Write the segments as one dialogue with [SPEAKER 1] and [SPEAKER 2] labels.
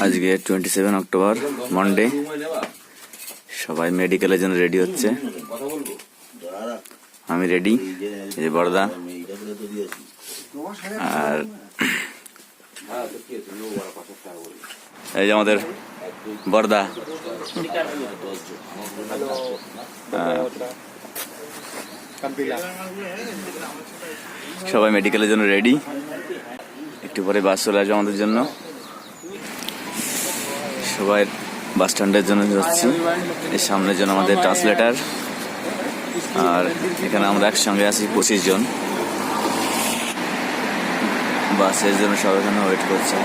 [SPEAKER 1] আজকে 27 October Monday. সবাই মেডিকেলের জন্য রেডি হচ্ছে। আমি রেডি, এই যে বড়দা। আর এই যে আমাদের বড়দা। সবাই মেডিকেলের জন্য রেডি। একটু পরে বাস চলে আসবে আমাদের জন্য। সবাই বাস স্ট্যান্ডের জন্য যাচ্ছি। এর সামনের জন্য আমাদের ট্রান্সলেটার। আর এখানে আমরা একসঙ্গে আছি 25 জন। বাসের জন্য সবাই এখানে ওয়েট করছে।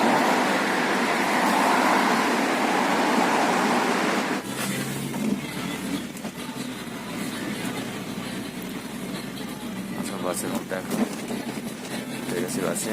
[SPEAKER 1] বাসের মধ্যে এখন উঠে গেছি বাসে।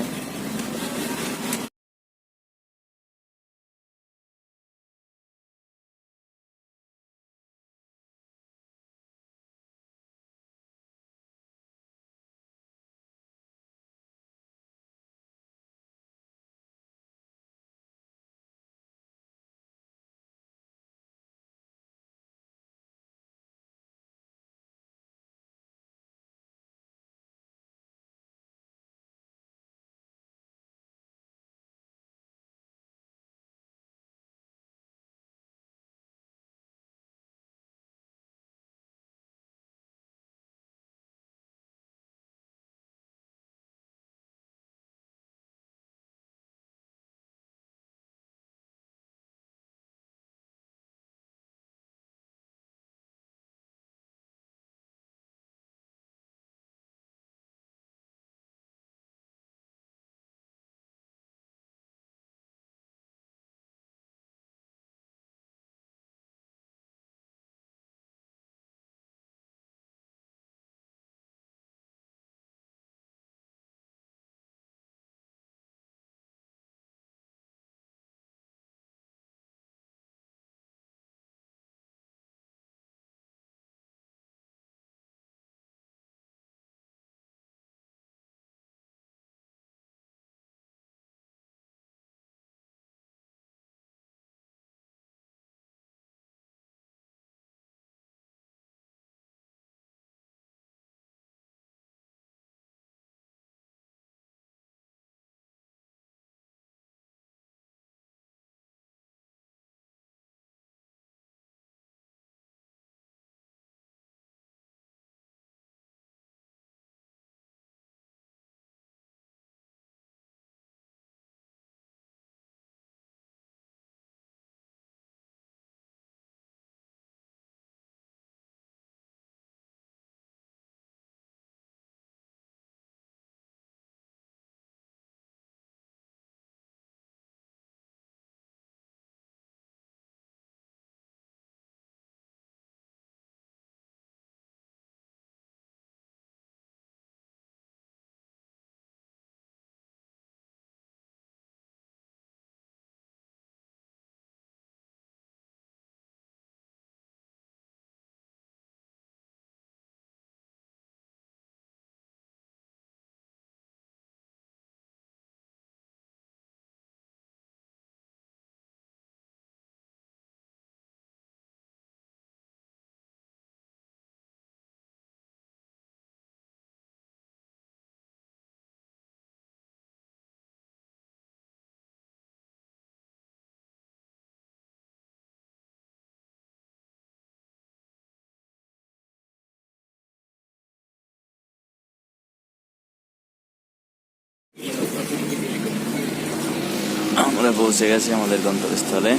[SPEAKER 1] আমরা পৌঁছে গেছি আমাদের গন্তব্যস্থলে।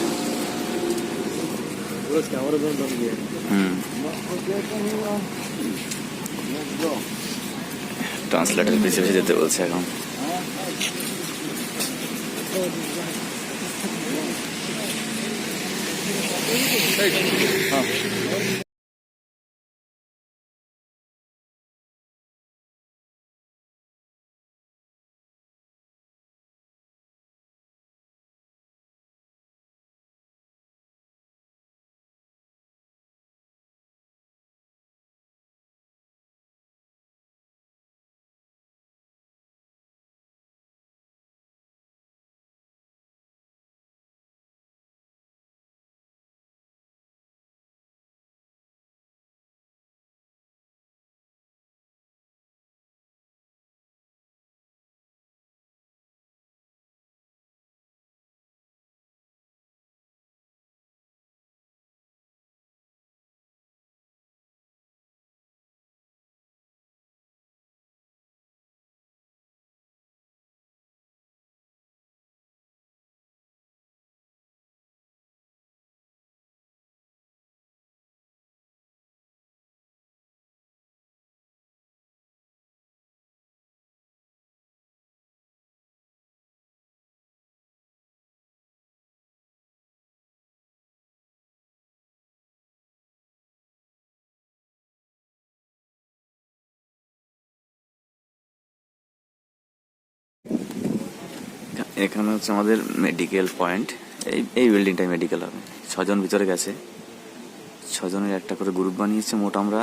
[SPEAKER 1] ট্রান্সলেটর পিছিয়ে পিছিয়ে যেতে বলছে এখন। এখানে হচ্ছে আমাদের মেডিকেল পয়েন্ট। এই বিল্ডিংটাই মেডিকেল হবে। 6 জন ভিতরে গেছে, 6 জনের একটা করে গ্রুপ বানিয়েছে। মোট আমরা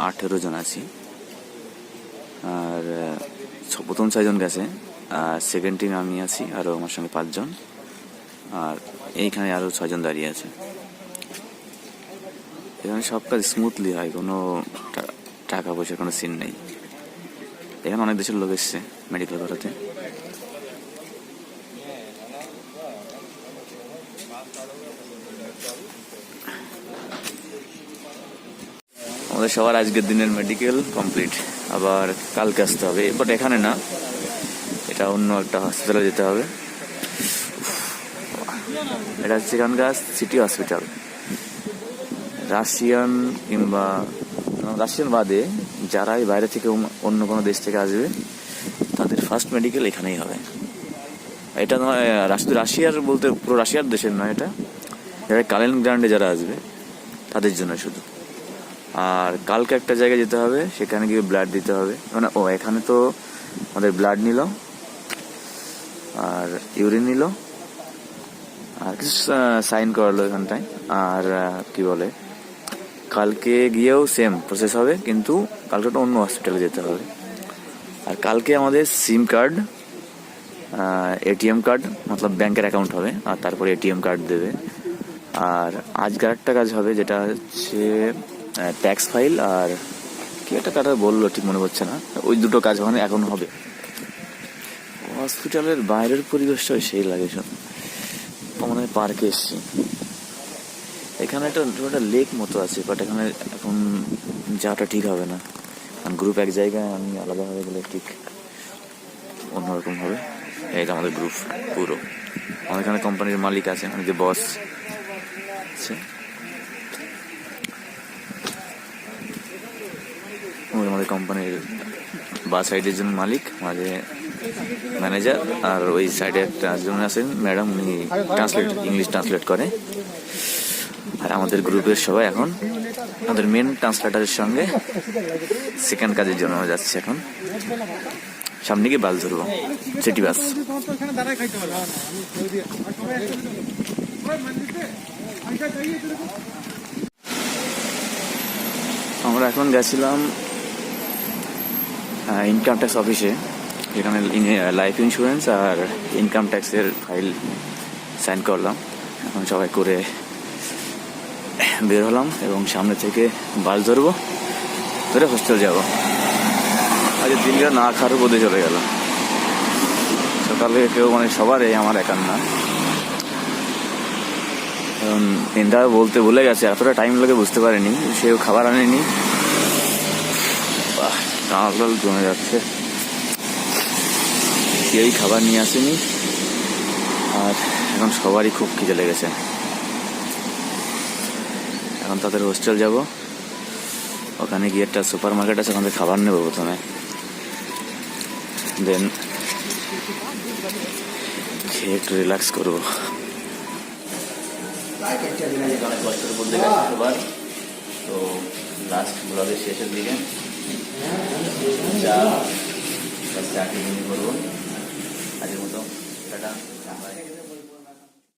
[SPEAKER 1] 18 জন আছি। আর প্রথম 6 জন গেছে, আর সেকেন্ড টিমে আমি আছি, আরও আমার সঙ্গে 5 জন। আর এইখানে আরও 6 জন দাঁড়িয়ে আছে। এখানে সব কাজ স্মুথলি হয়, কোনো টাকা পয়সার কোনো সিন নেই। এখানে অনেক দেশের লোক এসছে মেডিকেল করাতে। আমাদের সবার আজকের দিনের মেডিকেল কমপ্লিট। আবার কালকে আসতে হবে, বাট এখানে না, এটা অন্য একটা হসপিটালে যেতে হবে। এটা হচ্ছে এখানকার সিটি হসপিটাল। রাশিয়ান কিংবা রাশিয়ান বাদে যারাই বাইরে থেকে অন্য কোনো দেশ থেকে আসবে তাদের ফার্স্ট মেডিকেল এখানেই হবে। এটা নয় শুধু রাশিয়ার বলতে পুরো রাশিয়ার দেশের নয়, এটা যারা কালিনগ্রাডে যারা আসবে তাদের জন্য শুধু। আর কালকে একটা জায়গায় যেতে হবে, সেখানে গিয়ে ব্লাড দিতে হবে। মানে এখানে তো আমাদের ব্লাড নিল, আর ইউরিন নিল, আর কিছু সাইন করালো এখানটায়। আর কি বলে, কালকে গিয়েও সেম প্রসেস হবে, কিন্তু কালকে তো অন্য হসপিটালে যেতে হবে। আর কালকে আমাদের সিম কার্ড, এটিএম কার্ড, মতলব ব্যাংকের অ্যাকাউন্ট হবে, আর তারপরে এটিএম কার্ড দেবে। আর আজকে একটা কাজ হবে, যেটা হচ্ছে ট্যাক্স ফাইল, আর কি একটা কাটা বললো ঠিক মনে পড়ছে না। ওই দুটো কাজ ওখানে এখন হবে। হসপিটালের বাইরের পরিবেশটা সেই লাগে সব। মনে হয় পার্কে এসছি। এখানে একটা লেক মতো আছে, বাট এখানে এখন যাওয়াটা ঠিক হবে না, কারণ গ্রুপ এক জায়গায়, আমি আলাদাভাবে গেলে ঠিক অন্যরকম হবে। এটা আমাদের গ্রুপ পুরো। আমাদের এখানে কোম্পানির মালিক আছে, মানে যে বস আছে, আমাদের কোম্পানির বা সাইডের জন্য মালিক, মাঝে ম্যানেজার, আর ওই সাইডে একটা একজন আছেন ম্যাডাম, উনি ইংলিশ ট্রান্সলেট করে। আর আমাদের গ্রুপের সবাই এখন আমাদের মেন ট্রান্সলেটারের সঙ্গে সেকেন্ড কাজের জন্য যাচ্ছে। এখন সামনে গিয়ে বাস ধরবো, সিটি বাস। আমরা এখন গেছিলাম ইনকাম ট্যাক্স অফিসে, যেখানে লাইফ ইন্স্যুরেন্স আর ইনকাম ট্যাক্সের ফাইল সাইন করলাম। এখন সবাই করে বের হলাম এবং সামনে থেকে বাস ধরবো, ধরে হোস্টেল যাবো। আজকে দিনটা না খাওয়ার বোধে চলে গেল। সকালে কেউ মানে সবারই, আমার একার না। কারণ দিনটা বলতে ভুলে গেছে, এতটা টাইম লাগে বুঝতে পারিনি। সেও খাবার আনেনি, কাঁকড়াল জমে যাচ্ছে, কেউই খাবার নিয়ে আসেনি। আর এখন সবারই খুব খিদে লেগেছে। এখন তাদের হোস্টেল যাব, ওখানে গিয়ে একটা সুপার মার্কেট আছে, ওখান থেকে খাবার নেবো প্রথমে, দেন খেয়ে একটু রিল্যাক্স করবো। অনেক কষ্টের উপর দেখে সবার তো লাস্ট ব্লগের শেষের দিকে চা করবো। আজকের মতো টাটা।